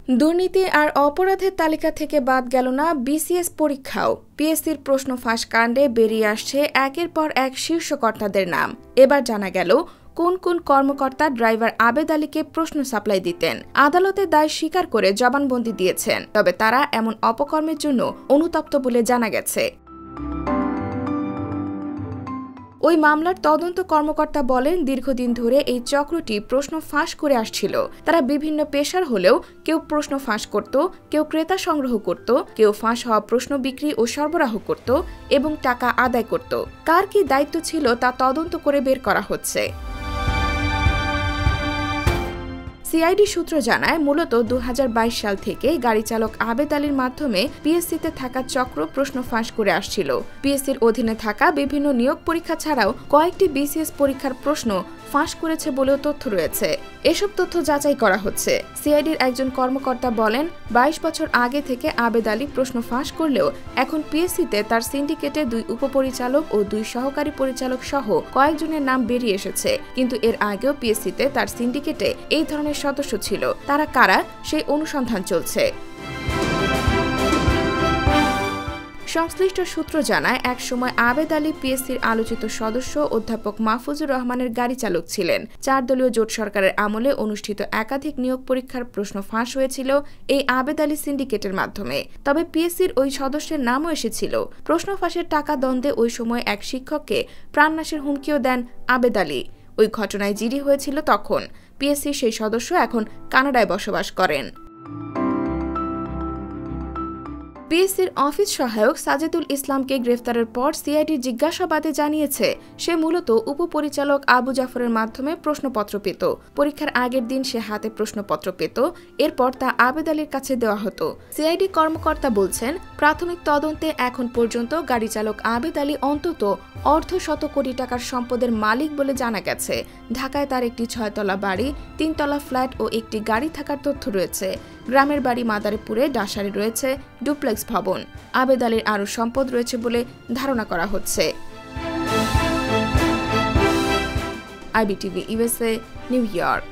দুর্নীতি আর অপরাধের তালিকা থেকে বাদ গেল না বিসিএস পরীক্ষাও। পিএসসির প্রশ্ন ফাঁস কাণ্ডে বেরিয়ে আসছে একের পর এক শীর্ষ কর্তাদের নাম। এবার জানা গেল কোন কোন কর্মকর্তা ড্রাইভার আবেদ আলীকে প্রশ্ন সাপ্লাই দিতেন। আদালতে দায় স্বীকার করে জবানবন্দি দিয়েছেন, তবে তারা এমন অপকর্মের জন্য অনুতপ্ত বলে জানা গেছে। ওই মামলার তদন্ত কর্মকর্তা বলেন, দীর্ঘদিন ধরে এই চক্রটি প্রশ্ন ফাঁস করে আসছিল। তারা বিভিন্ন পেশার হলেও কেউ প্রশ্ন ফাঁস করত, কেউ ক্রেতা সংগ্রহ করত, কেউ ফাঁস হওয়া প্রশ্ন বিক্রি ও সরবরাহ করত এবং টাকা আদায় করত। কার কি দায়িত্ব ছিল তা তদন্ত করে বের করা হচ্ছে। সিআইডি সূত্র জানায়, মূলত 2022 সাল থেকে গাড়ি চালক আবেদ আলীর মাধ্যমে পিএসসিতে থাকা চক্র প্রশ্ন ফাঁস করে আসছিল। পিএসসির অধীনে থাকা বিভিন্ন নিয়োগ পরীক্ষা ছাড়াও কয়েকটি বিসিএস পরীক্ষার প্রশ্ন ফাঁস করেছে বলেও তথ্য রয়েছে। এসব তথ্য যাচাই করা হচ্ছে। সিআইডির একজন কর্মকর্তা বলেন, 22 বছর আগে থেকে আবেদ আলী প্রশ্ন ফাঁস করলেও এখন পিএসসিতে তার সিন্ডিকেটে 2 উপপরিচালক ও 2 সহকারী পরিচালক সহ কয়েকজনের নাম বেরিয়ে এসেছে। কিন্তু এর আগেও পিএসসিতে তার সিন্ডিকেটে এই ধরনের সদস্য ছিল। তারা কারা, সেই অনুসন্ধান চলছে। সংশ্লিষ্ট সূত্র জানায়, একসময় আবেদ আলী পিএসসির আলোচিত সদস্য অধ্যাপক মাহফুজুর রহমানের গাড়ি চালক ছিলেন। 4 দলীয় জোট সরকারের আমলে অনুষ্ঠিত একাধিক নিয়োগ পরীক্ষার প্রশ্ন ফাঁস হয়েছিল এই আবেদ আলী সিন্ডিকেটের মাধ্যমে। তবে পিএসসির ওই সদস্যের নামও এসেছিল। প্রশ্ন ফাঁসের টাকা দ্বন্দ্বে ওই সময় এক শিক্ষককে প্রাণনাশের হুমকিও দেন আবেদ আলী। ওই ঘটনায় জিডি হয়েছিল তখন। পিএসসির সেই সদস্য এখন কানাডায় বসবাস করেন। পিএসসির অফিস সহায়ক সাজেদুল ইসলামকে গ্রেফতারের পর সিআইডি জিজ্ঞাসাবাদে জানিয়েছে, সে মূলত উপপরিচালক আবু জাফরের মাধ্যমে প্রশ্নপত্র পেত। পরীক্ষার আগের দিন সে হাতে প্রশ্নপত্র পেত, এরপর তা আবেদ আলীর কাছে দেওয়া হতো। সিআইডি কর্মকর্তা বলছেন, প্রাথমিক তদন্তে এখন পর্যন্ত গাড়ি চালক আবেদ আলী অন্তত অর্ধশত কোটি টাকার সম্পদের মালিক বলে জানা গেছে। ঢাকায় তার একটি 6 তলা বাড়ি, 3 তলা ফ্ল্যাট ও একটি গাড়ি থাকার তথ্য রয়েছে। গ্রামের বাড়ি মাদারীপুরে ডাসারে রয়েছে ডুপ্লেক্স ভবন। আবেদ আলীর আরও সম্পদ রয়েছে বলে ধারণা করা হচ্ছে। IBTV USA, new York.